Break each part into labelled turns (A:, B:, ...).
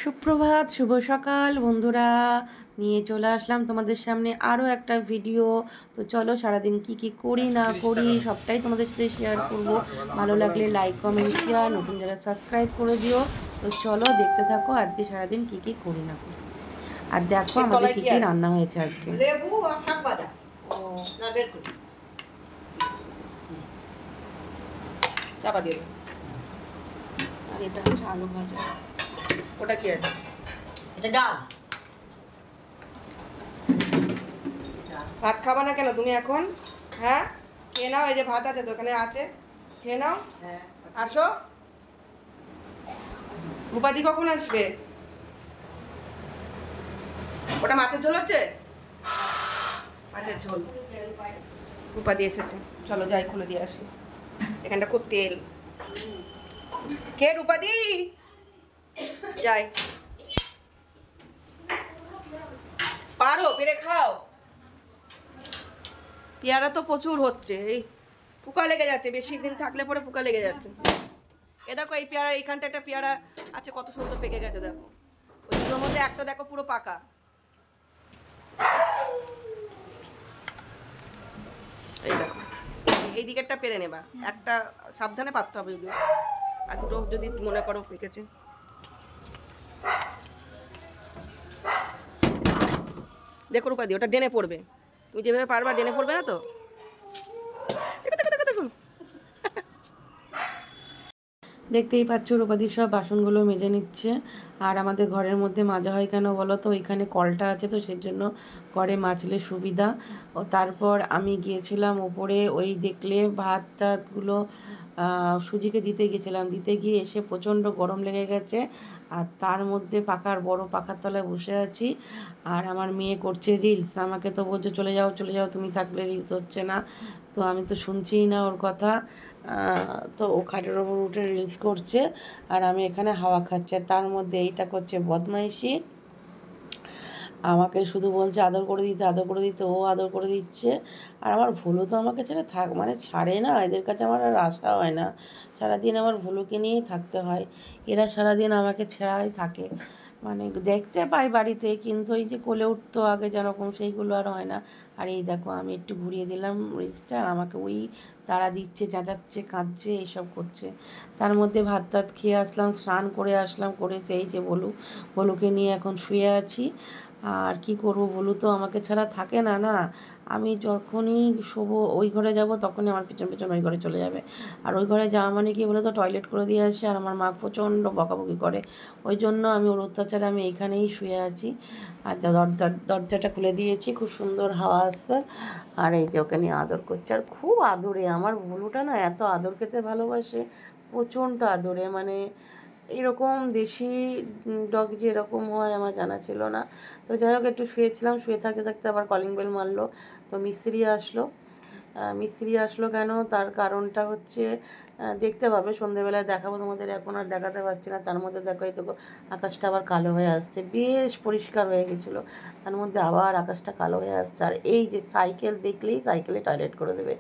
A: সুপ্রভাত, শুভ সকাল বন্ধুরা। নিয়ে চলে আসলাম তোমাদের সামনে আরও একটা ভিডিও। তো চলো সারাদিন কি করি না করি সবটাই তোমাদের সাথে শেয়ার করব। ভালো লাগলে লাইক কমেন্ট শেয়ার, নতুন যারা সাবস্ক্রাইব করে দিও। তো চলো দেখতে থাকো আজকে সারাদিন কি করি না করি। আর দেখো আমাদের কি রান্না হয়েছে আজকে।
B: লেবু আর শাক ভাজা। ও না, বের করি, চাপা দিয়ে দাও।
A: আর এটা হচ্ছে আলু ভাজা।
B: ওটা কি আছে? এটা ডাল। ভাত খাবা না কেন তুমি এখন? হ্যাঁ, খেয়ে নাও, এই যে ভাত আছে তো ওখানে আছে, খেয়ে নাও। আসো। রূপাদি কখন আসবে? ওটা মাছের ঝোল হচ্ছে, মাছের ঝোল। রূপাদি এসেছে, চলো যাই খুলে দিয়ে আসি। এখানটা খুব তেল। কে রূপাদি? যাই, পারো পেরে খাও। পেয়ারা তো প্রচুর হচ্ছে, এই পোকা লেগে যাচ্ছে, বেশি দিন থাকলে পরে পোকা লেগে যাচ্ছে। এ দেখো এই পেয়ারা, এইখানটা একটা পেয়ারা আছে, কত সুন্দর পেকে গেছে দেখো। ওই দুটোর মধ্যে একটা দেখো পুরো পাকা। এই দেখো, এই দিকেরটা পেরে নেবা, একটা সাবধানে পাততে হবে এগুলো। আর দুটো যদি মনে করো পেকেছে। দেখো রূপাদি, ওটা ডেনে পড়বে, তুমি যেভাবে পারবা ডেনে পড়বে না তো। দেখো দেখো দেখো দেখো।
A: দেখতেই পাচ্ছ রূপাদি সব বাসনগুলো মেজে নিচ্ছে। আর আমাদের ঘরের মধ্যে মাজা হয় কেন বলো তো, ওইখানে কলটা আছে তো সেই জন্য ঘরে মাজলে সুবিধা। ও তারপর আমি গিয়েছিলাম ওপরে, ওই দেখলে ভাত টাতগুলো সুজিকে দিতে গেছিলাম, দিতে গিয়ে এসে প্রচণ্ড গরম লেগে গেছে। আর তার মধ্যে বড় পাখার তলায় বসে আছি। আর আমার মেয়ে করছে রিলস, আমাকে তো বলছে চলে যাও চলে যাও, তুমি থাকলে রিলস হচ্ছে না। তো আমি তো শুনছিই না ওর কথা। তো ও খাটের ওপর উঠে রিলস করছে আর আমি এখানে হাওয়া খাচ্ছি। তার মধ্যে এইটা করছে বদমাইশি, আমাকে শুধু বলছে আদর করে দিতে আদর করে দিতে, ও আদর করে দিচ্ছে। আর আমার ভুলু তো আমাকে ছেড়ে ছাড়ে না, এদের কাছে আমার আর আশা হয় না। সারাদিন আমার ভুলুকে নিয়েই থাকতে হয়, এরা সারাদিন আমাকে ছেড়াই থাকে। দেখতে পাই বাড়িতে, কিন্তু এই যে কোলে উঠতো আগে যেরকম সেইগুলো আর হয় না। আর এই দেখো আমি একটু ঘুরিয়ে দিলাম রিস্টটা, আর আমাকে ওই তারা দিচ্ছে, চেঁচাচ্ছে, কাঁদছে, এইসব করছে। তার মধ্যে ভাত টাত খেয়ে আসলাম, স্নান করে আসলাম, করে সেই যে ভলুকে নিয়ে এখন শুয়ে আছি। আর কি করব, ভলু তো আমাকে ছাড়া থাকে না না। আমি যখনই শোবো ওই ঘরে যাব তখনই আমার পিছন পিছন ওই ঘরে চলে যাবে। আর ওই ঘরে যাওয়া মানে কি বলে তো, টয়লেট করে দিয়ে আসে, আর আমার মা প্রচণ্ড বকাবকি করে। ওই জন্য আমি ওর অত্যাচারে আমি এইখানেই শুয়ে আছি। আর দরজাটা খুলে দিয়েছি, খুব সুন্দর হাওয়া আসছে। আর এই যে ওকে নিয়ে আদর করছে, আর খুব আদরে আমার ভুলুটা না, এত আদর খেতে ভালোবাসে, প্রচণ্ড আদরে। এরকম দেশি ডগ যে এরকম হয় আমার জানা ছিল না। তো যাই হোক, একটু শুয়েছিলাম, শুয়ে থাকতে থাকতে আবার কলিং বেল মারলো। তো মিস্ত্রি আসলো কেন, তার কারণটা হচ্ছে দেখতে পাবে সন্ধেবেলায়, দেখাবো তোমাদের, এখন আর দেখাতে পারছি না। তার মধ্যে দেখো এই তো আকাশটা আবার কালো হয়ে আসছে, বেশ পরিষ্কার হয়ে গেছিলো, তার মধ্যে আবার আকাশটা কালো হয়ে আসছে। আর এই যে সাইকেল দেখলেই সাইকেলে টয়লেট করে দেবে,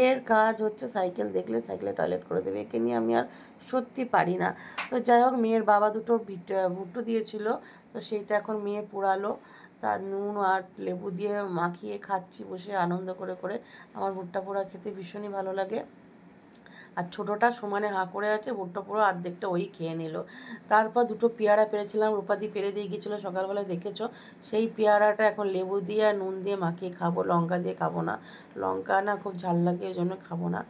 A: এর কাজ হচ্ছে সাইকেল দেখলে সাইকেলে টয়লেট করে দেবে। একে নিয়ে আমি আর সত্যি পারি না। তো যাই হোক, মেয়ের বাবা দুটো ভুট্টো দিয়েছিল, তো সেইটা এখন মেয়ে পোড়ালো, তার নুন আর লেবু দিয়ে মাখিয়ে খাচ্ছি বসে আনন্দ করে করে। আমার ভুট্টা পোড়া খেতে ভীষণই ভালো লাগে। আর ছোটোটা সমানে হাঁ করে আছে, ভুট্টা পুরো অর্ধেকটা ওই খেয়ে নিল। তারপর দুটো পেয়ারা পেরেছিলাম, রূপাদি পেরে দিয়ে গিয়েছিলো সকালবেলায়, দেখেছো। সেই পেয়ারাটা এখন লেবু দিয়ে আর নুন দিয়ে মাখিয়ে খাবো, লঙ্কা দিয়ে খাবো না, লঙ্কা না খুব ঝাল লাগে, ওই জন্য খাবো না।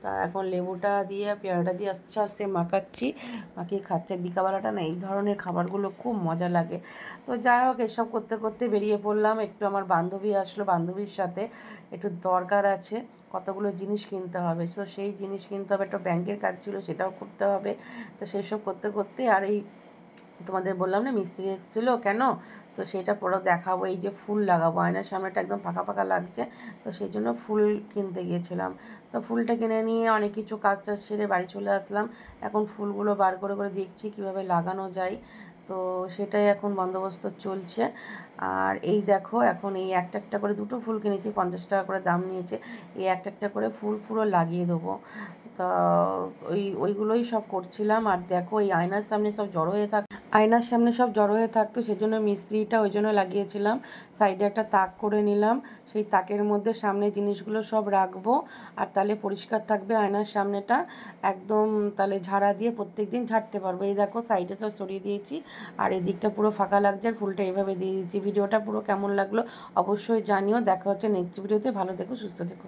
A: তা এখন লেবুটা দিয়ে পেয়ারাটা দিয়ে আস্তে আস্তে মাখিয়ে খাচ্ছে। বিকালবেলাটা না এই ধরনের খাবারগুলো খুব মজা লাগে। তো যাই হোক, এসব করতে করতে বেরিয়ে পড়লাম। একটু আমার বান্ধবী আসলো, বান্ধবীর সাথে একটু দরকার আছে, কতগুলো জিনিস কিনতে হবে। তো সেই জিনিস কিনতে হবে, একটা ব্যাংকের কাজ ছিল সেটাও করতে হবে। তো সেসব করতে করতে, আর এই তোমাদের বললাম না মিস্ত্রি এসেছিলো কেন, তো সেটা পরেও দেখাবো। এই যে ফুল লাগাবো, আয়নার সামনেটা একদম ফাঁকা ফাঁকা লাগছে, তো সেই জন্য ফুল কিনতে গিয়েছিলাম। তো ফুলটা কিনে নিয়ে অনেক কিছু কাজ টাজ সেরে বাড়ি চলে আসলাম। এখন ফুলগুলো বার করে করে দেখছি কীভাবে লাগানো যায়, তো সেটাই এখন বন্দোবস্ত চলছে। আর এই দেখো, এখন এই একটা একটা করে দুটো ফুল কিনেছি, 50 টাকা করে দাম নিয়েছে। এই একটা একটা করে ফুল পুরো লাগিয়ে দেবো। তা ওইগুলোই সব করছিলাম। আর দেখো এই আয়নার সামনে সব জড়ো হয়ে থাকতো, সেজন্য মিস্ত্রিটা ওই জন্য লাগিয়েছিলাম। সাইডে একটা তাক করে নিলাম, সেই তাকের মধ্যে সামনে জিনিসগুলো সব রাখবো, আর তাহলে পরিষ্কার থাকবে আয়নার সামনেটা একদম। তাহলে ঝাড়া দিয়ে প্রত্যেক দিন ঝাড়তে পারবো। এই দেখো সাইডে সব সরিয়ে দিয়েছি, আর এদিকটা পুরো ফাঁকা লাগছে, আর ফুলটা এইভাবে দিয়ে দিয়েছি। ভিডিওটা পুরো কেমন লাগলো অবশ্যই জানিও। দেখা হচ্ছে নেক্সট ভিডিওতে। ভালো থেকো, সুস্থ থেকো।